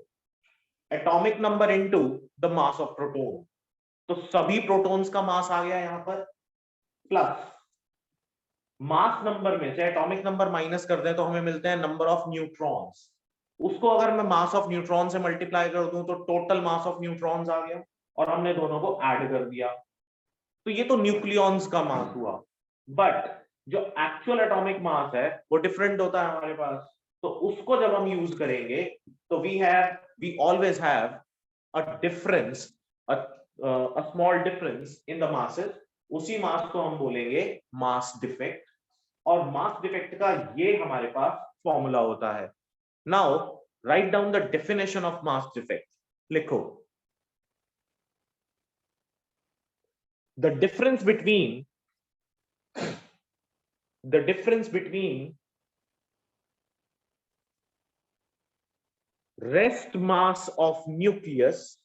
Atomic number into the mass of proton. तो सभी प्रोटॉन्स का मास आ गया यहां पर, प्लस मास नंबर में से एटॉमिक नंबर माइनस कर दें तो हमें मिलते हैं नंबर ऑफ न्यूट्रॉन्स. उसको अगर मैं मास ऑफ न्यूट्रॉन से मल्टीप्लाई कर दूं तो टोटल मास ऑफ न्यूट्रॉन्स आ गया, और हमने दोनों को ऐड कर दिया. तो ये तो न्यूक्लियॉन्स का मास हुआ, बट जो एक्चुअल एटॉमिक मास है वो डिफरेंट होता है हमारे पास. तो उसको जब हम यूज करेंगे तो we always have a difference, a small difference in the masses. उसी मास को हम बोलेंगे मास डिफेक्ट, और मास डिफेक्ट का ये हमारे पास फॉर्मूला होता है. Now write down the definition of mass defect. लिखो the difference between rest mass of nucleus,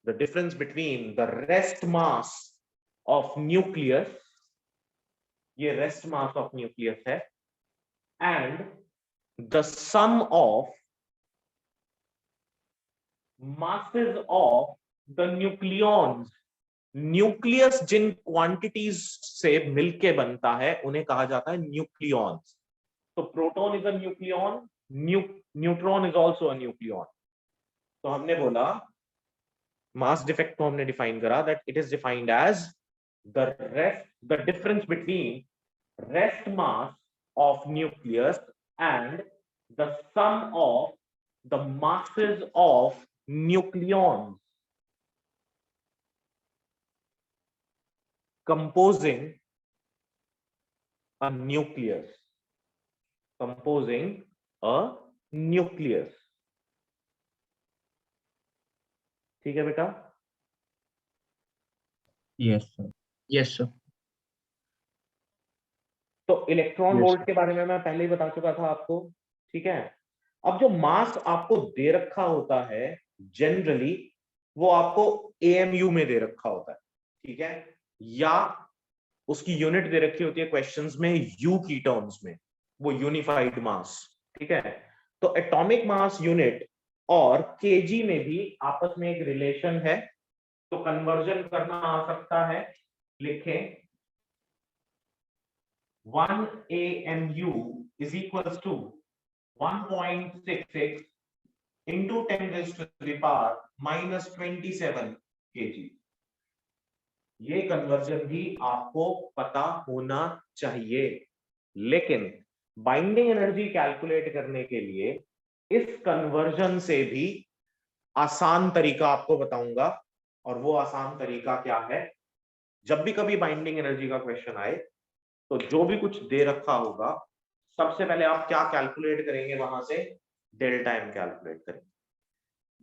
the difference between the rest mass of nucleus, ये rest mass of nucleus है, and the sum of masses of the nucleons, nucleus जिन क्वांटिटीज से मिलके बनता है उन्हें कहा जाता है न्यूक्लियॉन्स. तो proton is a nucleon, neutron is also a nucleon. तो हमने बोला मास डिफेक्ट को हमने डिफाइन करा that it is defined as the difference between rest mass of nucleus and the sum of the masses of nucleons composing a nucleus. ठीक है बेटा? Yes sir. Yes sir. तो इलेक्ट्रॉन Yes, वोल्ट sir. के बारे में मैं पहले ही बता चुका था आपको. ठीक है. अब जो मास आपको दे रखा होता है जनरली वो आपको AMU में दे रखा होता है. ठीक है. या उसकी यूनिट दे रखी होती है क्वेश्चंस में U की टर्म्स में, वो यूनिफाइड मास. ठीक है. तो एटॉमिक मास यूनिट और केजी में भी आपस में एक रिलेशन है. तो कन्वर्जन करना आ सकता है. लिखें 1 AMU is equals to 1.66 into 10 raised to the power minus 27 kg. ये कन्वर्जन भी आपको पता होना चाहिए. लेकिन बाइंडिंग एनर्जी कैलकुलेट करने के लिए इस कन्वर्जन से भी आसान तरीका आपको बताऊंगा. और वो आसान तरीका क्या है? जब भी कभी बाइंडिंग एनर्जी का क्वेश्चन आए तो जो भी कुछ दे रखा होगा सबसे पहले आप क्या कैलकुलेट करेंगे? वहां से डेल्टा एम कैलकुलेट करेंगे.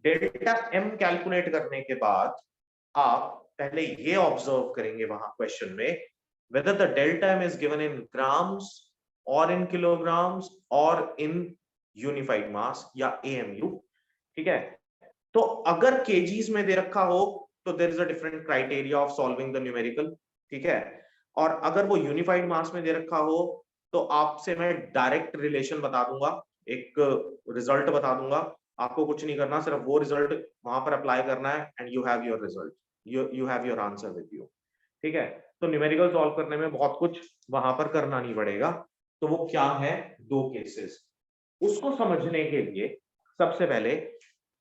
डेल्टा एम कैलकुलेट करने के बाद आप पहले ये ऑब्जर्व करेंगे वहां क्वेश्चन में whether the delta m is given in grams or in kilograms or in unified mass या AMU. ठीक है. तो अगर kgs में दे रखा हो तो there is a different criteria of solving the numerical. ठीक है. और अगर वो यूनिफाइड मास में दे रखा हो तो आपसे मैं डायरेक्ट रिलेशन बता दूंगा, एक रिजल्ट बता दूंगा. आपको कुछ नहीं करना, सिर्फ वो रिजल्ट वहां पर अप्लाई करना है and you have your result, you have your answer with you. ठीक है. तो न्यूमेरिकल सॉल्व करने में बहुत कुछ वहां पर करना नहीं पड़ेगा. तो वो क्या है? दो केसेस. उसको समझने के लिए सबसे पहले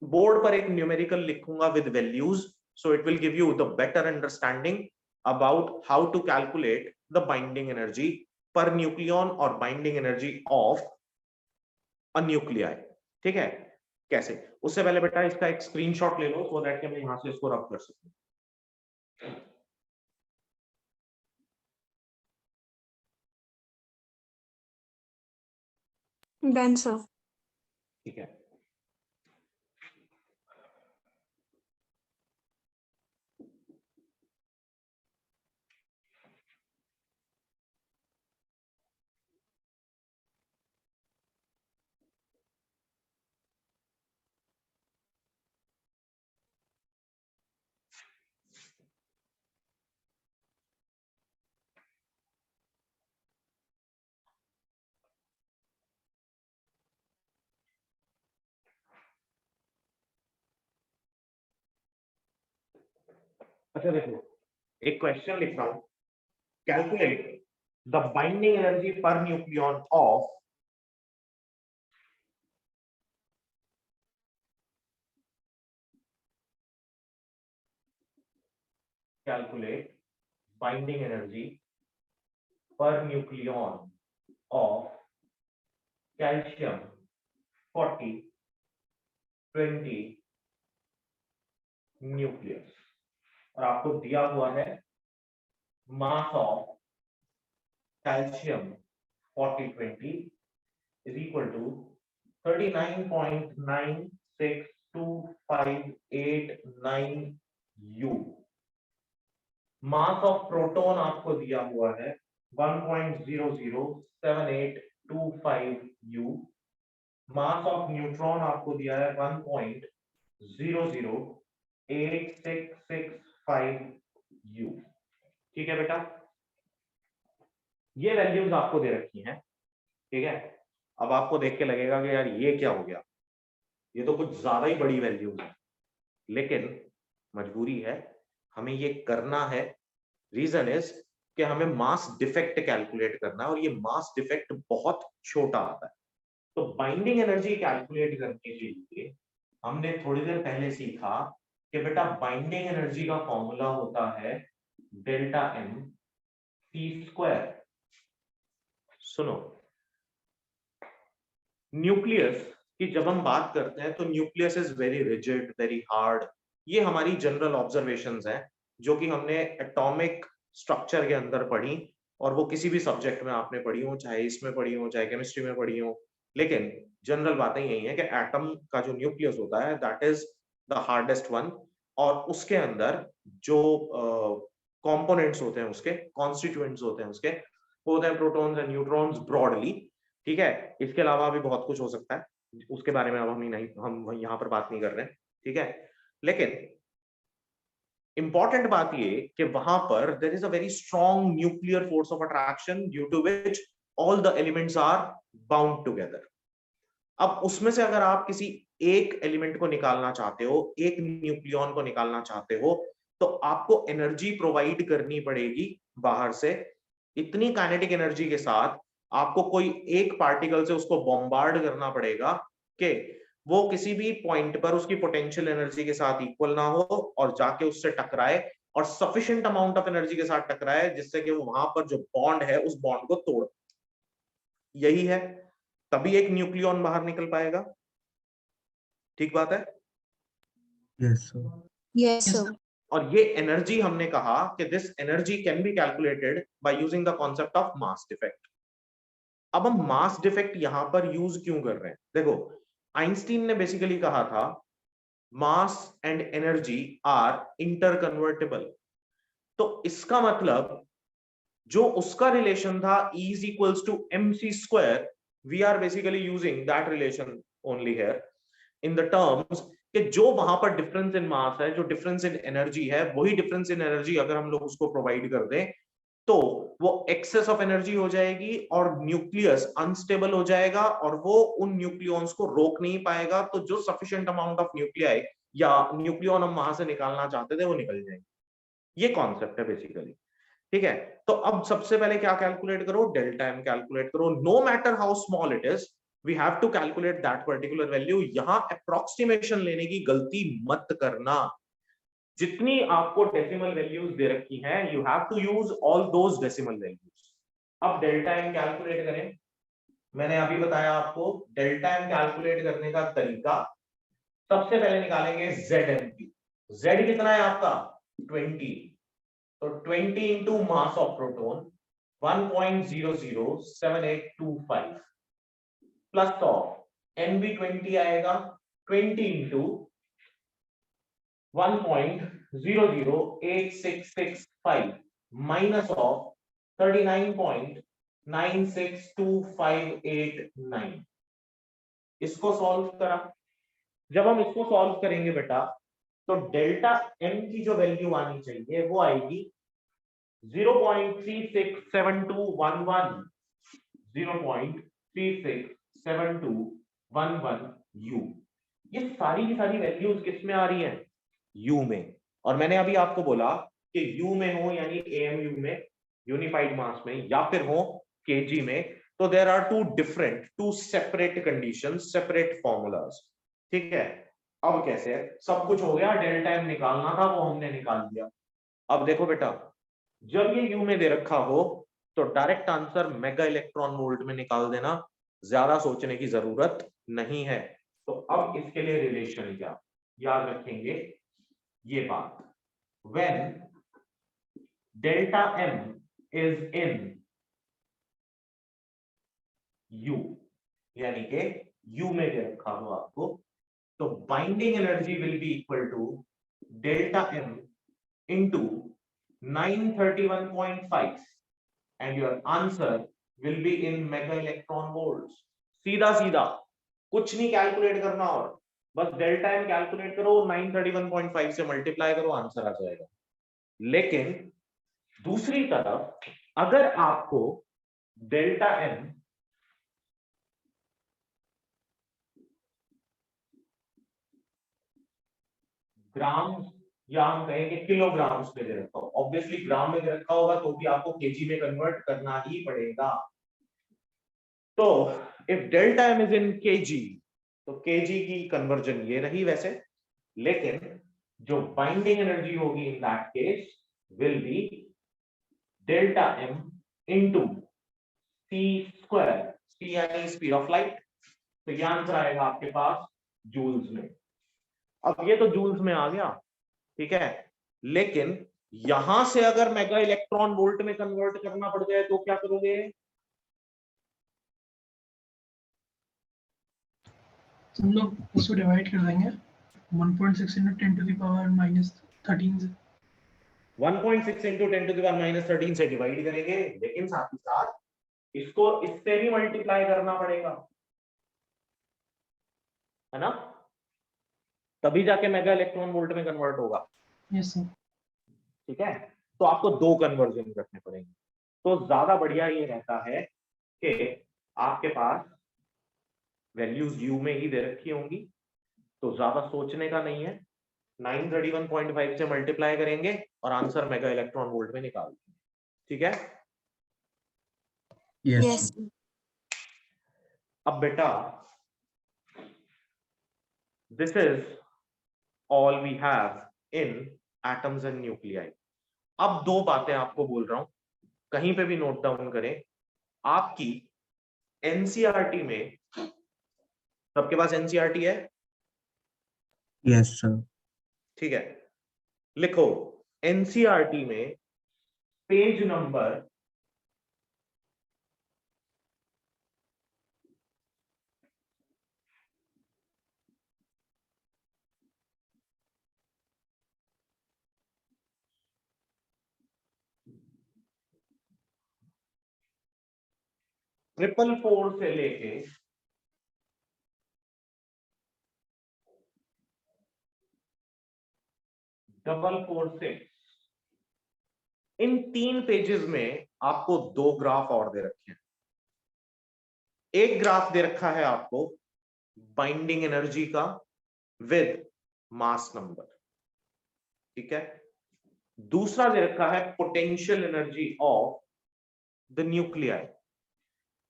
बोर्ड पर एक न्यूमेरिकल लिखूंगा with values, so it will give you the better understanding about how to calculate the binding energy per nucleon और binding energy of a nuclei. ठीक है. कैसे? उससे पहले बेटा इसका एक स्क्रीनशॉट ले लो सो दैट कि मैं यहां से इसको रब कर सकूं. Done sir. ठीक है. अच्छा देखो, एक क्वेश्चन लिख रहा हूं. Calculate the binding energy per nucleon of calculate binding energy per nucleon of calcium 40 20 nucleus. और आपको दिया हुआ है mass of calcium 40 20 is equal to 39.96 9.2589 U। Mass of proton आपको दिया हुआ है 1.007825 U। मास ऑफ न्यूट्रॉन आपको दिया है 1.008665 U। ठीक है बेटा, ये वैल्यूज आपको दे रखी हैं। ठीक है, अब आपको देख के लगेगा कि यार ये क्या हो गया, ये तो कुछ ज्यादा ही बड़ी वैल्यूज है, लेकिन मजबूरी है, हमें ये करना है। रीजन इज कि हमें मास डिफेक्ट कैलकुलेट करना है और ये मास डिफेक्ट बहुत छोटा आता है। तो बाइंडिंग एनर्जी कैलकुलेट करने के लिए हमने थोड़ी देर पहले सीखा कि बेटा बाइंडिंग एनर्जी का फॉर्मूला होता है डेल्टा एम टी स्क्वायर। सुनो, न्यूक्लियस की जब हम बात करते हैं तो nucleus is very rigid, very hard. ये हमारी जनरल ऑब्जर्वेशंस हैं जो कि हमने एटॉमिक स्ट्रक्चर के अंदर पढ़ी, और वो किसी भी सब्जेक्ट में आपने पढ़ी हो, चाहे इसमें पढ़ी हो, चाहे केमिस्ट्री में पढ़ी हो। लेकिन जनरल बातें यही है कि एटम का जो न्यूक्लियस होता है that is the hardest one, और उसके अंदर जो कंपोनेंट्स होते हैं, उसके कॉन्स्टिट्यूएंट्स होते हैं, उसके वो होते हैं प्रोटॉन्स एंड न्यूट्रॉन्स ब्रॉडली। ठीक है, इसके अलावा भी बहुत कुछ हो सकता है, उसके बारे में अब हम यहाँ पर बात नहीं कर रहे हैं। ठीक है, लेकिन इंपॉर्टेंट बात ये कि वहां पर there is a very strong nuclear force of attraction due to which all the elements are bound together. अब उसमें से अगर आप किसी एक एलिमेंट को निकालना चाहते हो, एक न्यूक्लियॉन को निकालना चाहते हो, तो आपको एनर्जी प्रोवाइड करनी पड़ेगी बाहर से, इतनी काइनेटिक एनर्जी के साथ आपको कोई एक पार्टिकल से उसको बॉम्बार्ड करना पड़ेगा कि वो किसी भी पॉइंट पर उसकी पोटेंशियल एनर्जी के साथ इक्वल ना हो और जाके उससे टकराए, और सफिशिएंट अमाउंट ऑफ एनर्जी के साथ टकराए जिससे कि वो वहां पर जो बॉन्ड है उस बॉन्ड को तोड़। यही है, तभी एक न्यूक्लियॉन बाहर निकल पाएगा। ठीक बात है? Yes sir. Yes, sir. और ये एनर्जी हमने कहा कि this energy can be calculated by using the concept of mass defect. अब हम मास डिफेक्ट यहां पर यूज क्यों कर रहे हैं? देखो, आइंस्टीन ने बेसिकली कहा था mass and energy are interconvertible. तो इसका मतलब जो उसका रिलेशन था E is equals to mc square, we are basically using that relation only here in the terms कि जो वहां पर डिफरेंस इन मास है, जो डिफरेंस इन एनर्जी है, वही डिफरेंस इन एनर्जी अगर हम लोग उसको प्रोवाइड कर दें तो वो एक्सेस ऑफ एनर्जी हो जाएगी और न्यूक्लियस अनस्टेबल हो जाएगा और वो उन न्यूक्लियॉन्स को रोक नहीं पाएगा। तो जो सफिशिएंट अमाउंट ऑफ न्यूक्लियाई या न्यूक्लियॉन हम वहां से निकालना चाहते थे वो निकल जाएंगे। ये कॉन्सेप्ट है बेसिकली। ठीक है, तो अब सबसे पहले क्या कैलकुलेट करो? डेल्टा एम कैलकुलेट करो। No matter how small it is, we have to calculate that particular value. यहां अप्रोक्सीमेशन लेने की गलती मत करना। जितनी आपको डेसिमल वैल्यूज दे रखी हैं, you have to use all those decimal values. अब डेल्टा एम कैलकुलेट करें। मैंने अभी बताया आपको डेल्टा एम कैलकुलेट करने का तरीका। सबसे पहले निकालेंगे जेड एम की। जेड कितना है आपका? 20। तो 20 into mass of proton 1.007825 plus of N भी 20 आएगा, 20 इंटू 1.008665 माइनस ऑफ 39.962589। इसको सॉल्व करा। जब हम इसको सॉल्व करेंगे बेटा तो डेल्टा एम की जो वैल्यू आनी चाहिए वो आएगी 0.367211 0.367211 U। ये सारी की सारी वैल्यूज किस में आ रही हैं? U में। और मैंने अभी आपको बोला कि U में हो यानी AMU में, यूनिफाइड मास में, या फिर हो kg में, तो there are two separate conditions, separate formulas. ठीक है, अब कैसे है? सब कुछ हो गया, डेल्टा एम निकालना था वो हमने निकाल दिया। अब देखो बेटा, जब ये U में दे रखा हो तो direct answer mega electron volt में निकाल देना, ज्यादा सोचने की जरूरत नहीं है। तो अब इसके लिए रिलेशन क्या याद रखेंगे? ये बात, when delta M is in U, यानी कि U में दे रखा हो आपको, तो binding energy will be equal to delta M into 931.5 and your answer will be in mega electron volts. सीधा सीधा कुछ नहीं कैलकुलेट करना, और बस डेल्टा एम कैलकुलेट करो, 931.5 से मल्टीप्लाई करो, आंसर आ जाएगा। लेकिन दूसरी तरफ अगर आपको डेल्टा एम ग्राम या हम कहेंगे किलोग्राम्स में दे रखा हो, ऑब्वियसली ग्राम में दे रखा होगा तो भी आपको केजी में कन्वर्ट करना ही पड़ेगा। तो if delta M is in KG तो केजी की कन्वर्जन ये रही वैसे, लेकिन जो बाइंडिंग एनर्जी होगी in that case will be delta M into C square, C यानी स्पीड ऑफ लाइट, तो ये आंसर आएगा आपके पास जूल्स में। अब ये तो जूल्स में आ गया, ठीक है, लेकिन यहां से अगर मेगा इलेक्ट्रॉन वोल्ट में कन्वर्ट करना पड़ जाए तो क्या करोगे? तो हम लोग उसको डिवाइड कर देंगे 1.6 into 10 to the power minus 13 से। 1.6 into 10 to the power minus 13 से डिवाइड करेंगे, लेकिन साथ ही साथ इसको इससे भी मल्टीप्लाई करना पड़ेगा, है ना, तभी जाके मेगा इलेक्ट्रॉन वोल्ट में कन्वर्ट होगा। Yes sir. ठीक है, तो आपको दो कन्वर्जन रखने पड़ेंगे। तो ज्यादा बढ़िया ये रहता है कि आपके पास वैल्यूज यू में ही दे रखी होंगी, तो ज्यादा सोचने का नहीं है, 931.5 से मल्टीप्लाई करेंगे और आंसर मेगा इलेक्ट्रॉन वोल्ट में निकाल देंगे। ठीक है, Yes. अब बेटा this is all we have in atoms and nuclei. अब दो बातें आपको बोल रहा हूं, कहीं पे भी नोट डाउन करें। आपकी एनसीईआरटी में, सबके पास एनसीईआरटी है? Yes sir. ठीक है, लिखो एनसीईआरटी में पेज नंबर 444 से लेके 446, इन 3 पेजेस में आपको 2 ग्राफ और दे रखे हैं। एक ग्राफ दे रखा है आपको बाइंडिंग एनर्जी का विद मास नंबर, ठीक है, दूसरा दे रखा है potential energy of the nuclei.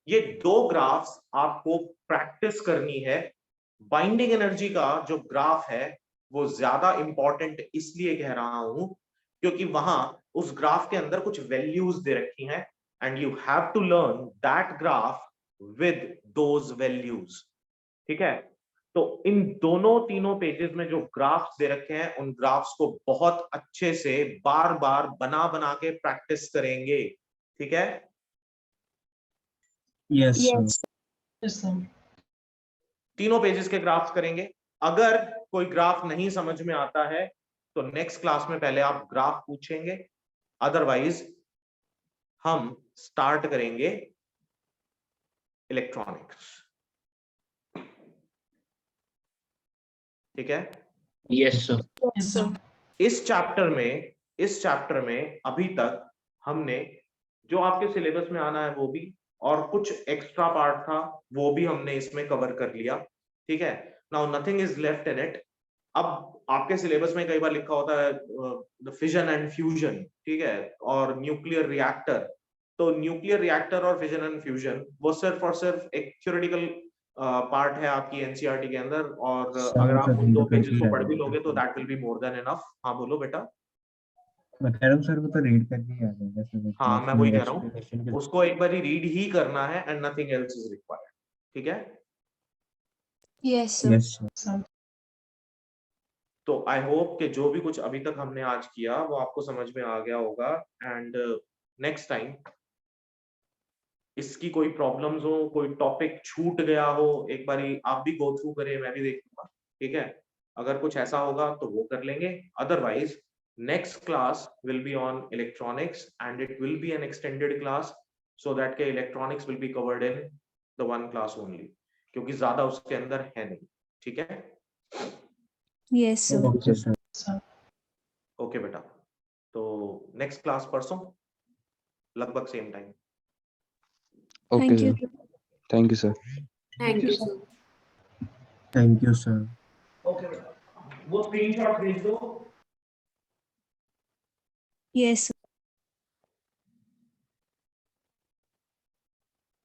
ये दो ग्राफ्स आपको प्रैक्टिस करनी है। बाइंडिंग एनर्जी का जो ग्राफ है वो ज्यादा इंपॉर्टेंट इसलिए कह रहा हूं क्योंकि वहां उस ग्राफ के अंदर कुछ वैल्यूज दे रखी हैं and you have to learn that graph with those values. ठीक है, तो इन दोनों तीनों पेजेस में जो ग्राफ्स दे रखे हैं उन ग्राफ्स को बहुत अच्छे से बार बार बना बना के प्रैक्टिस करेंगे। ठीक है, yes sir. Yes. Yes sir. तीनों पेजेस के ग्राफ्स करेंगे। अगर कोई ग्राफ नहीं समझ में आता है तो नेक्स्ट क्लास में पहले आप ग्राफ पूछेंगे, अदरवाइज हम स्टार्ट करेंगे इलेक्ट्रॉनिक्स। ठीक है, यस सर। Yes sir. इस चैप्टर में अभी तक हमने जो आपके सिलेबस में आना है वो भी, और कुछ एक्स्ट्रा पार्ट था वो भी हमने इसमें कवर कर लिया। ठीक है, now nothing is left in it. अब आपके सिलेबस में कई बार लिखा होता है द फिजन एंड फ्यूजन, ठीक है, और न्यूक्लियर रिएक्टर। तो न्यूक्लियर रिएक्टर और फिजन एंड फ्यूजन वो सिर्फ और सिर्फ एक थ्योरेटिकल पार्ट है आपकी एनसीईआरटी के अंदर, और अगर आप उन 2 पेजेस को पढ़ भी लोगे तो that will be more than enough. हाँ बोलो बेटा। मैं कह रहा हूँ सर वो तो रीड करके ही आ जाएगा सर। हाँ मैं वही कह रहा हूँ, उसको एक बार रीड ही करना है and nothing else is required. ठीक है, Yes, sir. Yes sir. Sir. तो आई होप कि जो भी कुछ अभी तक हमने आज किया वो आपको समझ में आ गया होगा, एंड नेक्स्ट टाइम इसकी कोई प्रॉब्लम्स हो, कोई टॉपिक छूट गया हो, एक बारी आप भी गो थ्रू करें, मैं भी देखूंगा, ठीक है, अगर कुछ ऐसा होगा तो वो कर लेंगे, otherwise next class will be on electronics and it will be an extended class so that के electronics will be covered in the one class only, क्योंकि ज्यादा उसके अंदर है नहीं, ठीक है। Yes, sir. Okay sir. Sir okay बेटा, तो नेक्स्ट क्लास परसों लगभग same time. Okay Thank you. Sir, thank you sir. Thank you sir. Thank you sir. Okay बेटा, वो स्क्रीनशॉट भेज दो। Yes, sir.